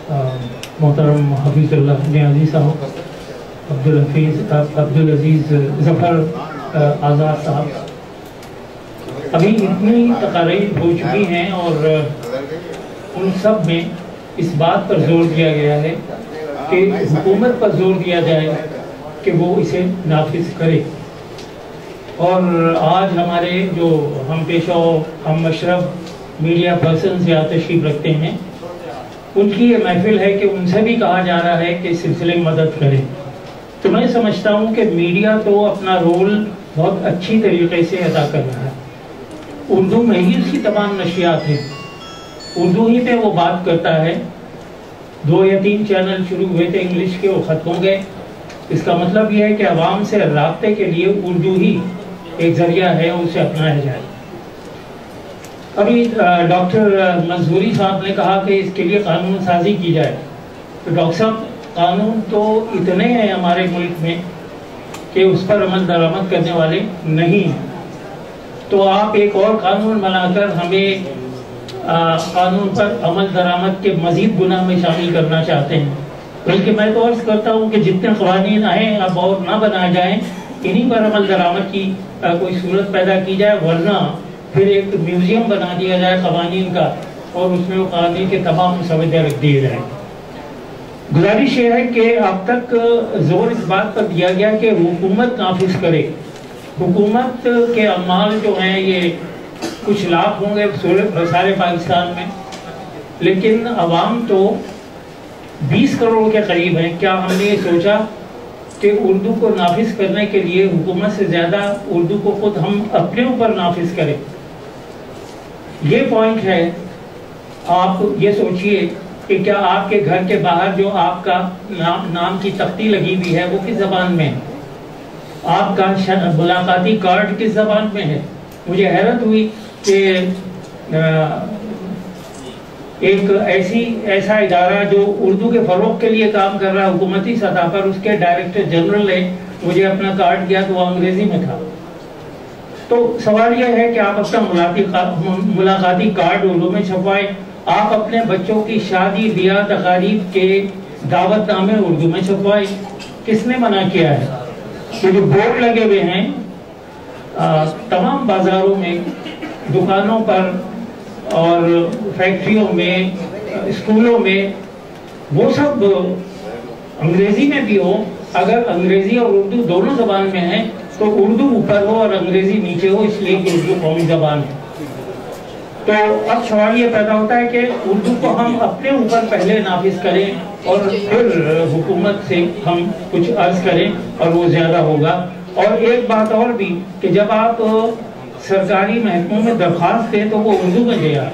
محترم حفیظ اللہ نیازی صاحب، عبدالعزیز ظفر آزاد صاحب، ابھی اتنی تقاریر ہو چکی ہیں اور ان سب میں اس بات پر زور دیا گیا ہے کہ حکومت پر زور دیا جائے کہ وہ اسے نافذ کرے. اور آج ہمارے جو ہم پیشہ ہم مشرف میڈیا پرسنز یہاں تشریف رکھتے ہیں، ان کی یہ محفل ہے کہ ان سے بھی کہا جا رہا ہے کہ اس سلسلے میں مدد کریں. تو میں سمجھتا ہوں کہ میڈیا تو اپنا رول بہت اچھی طریقے سے ادا کر رہا ہے. اردو میں ہی اس کی تمام نشریات ہیں، اردو ہی پہ وہ بات کرتا ہے. 2 یا 3 چینل شروع ہوئے تھے انگلش کے، وہ ختم ہو گئے. اس کا مطلب یہ ہے کہ عوام سے رابطے کے لیے اردو ہی ایک ذریعہ ہے، اسے اپنایا جائے. ابھی ڈاکٹر منظوری صاحب نے کہا کہ اس کے لیے قانون سازی کی جائے. تو ڈاکٹر صاحب، قانون تو اتنے ہیں ہمارے ملک میں کہ اس پر عمل درآمد کرنے والے نہیں ہیں. تو آپ ایک اور قانون بنا کر ہمیں قانون پر عمل درآمد کے مزید گناہ میں شامل کرنا چاہتے ہیں. بلکہ میں تو عرض کرتا ہوں کہ جتنے قوانین آئیں اب اور نہ بنائے جائیں، انہی پر عمل درآمد کی کوئی صورت پیدا کی جائے، ورنہ پھر ایک میوزیم بنا دیا جائے قوانین کا اور اس میں وہ قوانین کے تمام مسودے رکھ دیے جائیں. گزارش یہ ہے کہ اب تک زور اس بات پر دیا گیا کہ حکومت نافذ کرے. حکومت کے اعمال جو ہیں یہ کچھ لاکھ ہوں گے سارے پاکستان میں، لیکن عوام تو 20 کروڑ کے قریب ہیں. کیا ہم نے یہ سوچا کہ اردو کو نافذ کرنے کے لیے حکومت سے زیادہ اردو کو خود ہم اپنے اوپر نافذ کریں؟ یہ پوائنٹ ہے. آپ یہ سوچئے کہ کیا آپ کے گھر کے باہر جو آپ کا نام کی تختی لگی ہوئی ہے وہ کس زبان میں ہے؟ آپ کا ملاقاتی کارڈ کس زبان میں ہے؟ مجھے حیرت ہوئی کہ ایک ایسا ادارہ جو اردو کے فروغ کے لیے کام کر رہا ہے حکومتی سطح پر، اس کے ڈائریکٹر جنرل نے مجھے اپنا کارڈ دیا تو وہ انگریزی میں تھا. تو سوال یہ ہے کہ آپ اپنا ملاقاتی کارڈ اردو میں چھپوائیں. آپ اپنے بچوں کی شادی بیاہ تقاریب کے دعوت نامے اردو میں چھپوائیں. کس نے منع کیا ہے؟ یہ جو بورڈ لگے ہوئے ہیں تمام بازاروں میں، دکانوں پر اور فیکٹریوں میں، اسکولوں میں، وہ سب انگریزی میں بھی ہو. اگر انگریزی اور اردو دونوں زبان میں ہیں تو اردو اوپر ہو اور انگریزی نیچے ہو، اس لیے کہ اردو قومی زبان ہے. تو اب سوال یہ پیدا ہوتا ہے کہ اردو کو ہم اپنے اوپر پہلے نافذ کریں اور پھر حکومت سے ہم کچھ عرض کریں اور وہ زیادہ ہوگا. اور ایک بات اور بھی کہ جب آپ سرکاری محکموں میں درخواست دیں تو وہ اردو میں دیا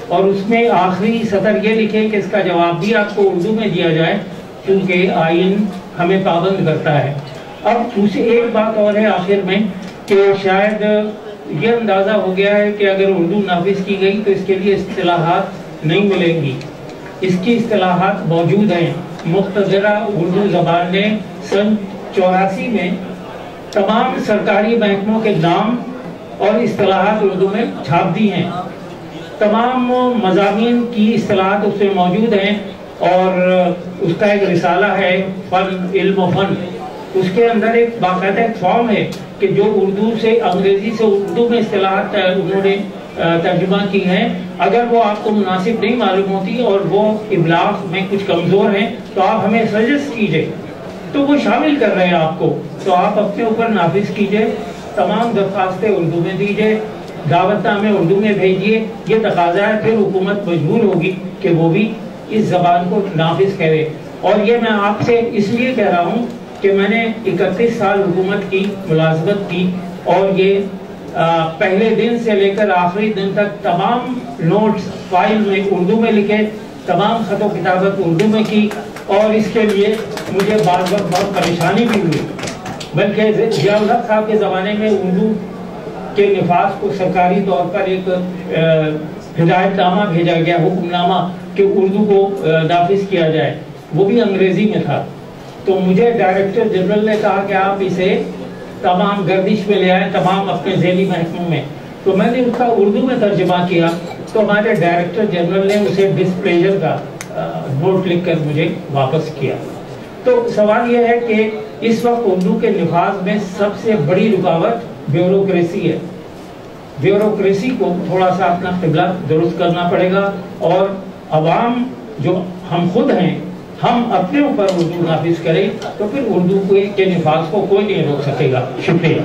اور اس میں آخری سطر یہ لکھے کہ اس کا جواب بھی آپ کو اردو میں دیا جائے کیونکہ آئین ہمیں پابند کرتا ہے. اب اسے ایک بات اور ہے آخر میں کہ شاید یہ اندازہ ہو گیا ہے کہ اگر اردو نافذ کی گئی تو اس کے لیے اصطلاحات نہیں ملیں گی. اس کی اصطلاحات موجود ہیں. مقتدرہ اردو زبان نے سن 84 میں تمام سرکاری محکموں کے نام اور اصطلاحات اردو میں چھاپ دی ہیں. تمام مضامین کی اصطلاحات اس میں موجود ہیں اور اس کا ایک رسالہ ہے فن، علم و فن. اس کے اندر ایک باقاعدہ ایک فارم ہے کہ جو اردو سے انگریزی سے اردو میں اصطلاحات انہوں نے ترجمہ کی ہیں، اگر وہ آپ کو مناسب نہیں معلوم ہوتی اور وہ ابلاغ میں کچھ کمزور ہیں تو آپ ہمیں سجیسٹ کیجئے. تو وہ شامل کر رہے ہیں آپ کو، تو آپ اپنے اوپر نافذ کیجئے. تمام درخواستیں اردو میں دیجئے، دعوت نامے اردو میں بھیجیے. یہ تقاضا ہے. پھر حکومت مجبور ہوگی کہ وہ بھی اس زبان کو نافذ کرے. اور یہ میں آپ سے اس لیے کہہ رہا ہوں کہ میں نے 31 سال حکومت کی ملازمت کی اور یہ پہلے دن سے لے کر آخری دن تک تمام نوٹس فائل میں اردو میں لکھے، تمام خط و کتابت اردو میں کی. اور اس کے لیے مجھے بعض وقت بہت پریشانی بھی ہوئی. بلکہ ضیاء الحق صاحب کے زمانے میں اردو کے نفاذ کو سرکاری طور پر ایک ہدایت نامہ بھیجا گیا، حکم نامہ، کہ اردو کو نافذ کیا جائے. وہ بھی انگریزی میں تھا. تو مجھے ڈائریکٹر جنرل نے کہا کہ آپ اسے تمام گردش میں لے آئیں تمام اپنے ذیلی محکموں میں. تو میں نے اس کا اردو میں ترجمہ کیا تو ہمارے ڈائریکٹر جنرل نے اسے ڈسپلیجر کا نوٹ لکھ کر مجھے واپس کیا. تو سوال یہ ہے کہ اس وقت اردو کے نفاذ میں سب سے بڑی رکاوٹ بیوروکریسی ہے. بیوروکریسی کو تھوڑا سا اپنا قبلہ درست کرنا پڑے گا، اور عوام جو ہم خود ہیں، ہم اپنے اوپر اردو نافذ کریں تو پھر اردو کے نفاذ کو کوئی نہیں روک سکے گا. شکریہ.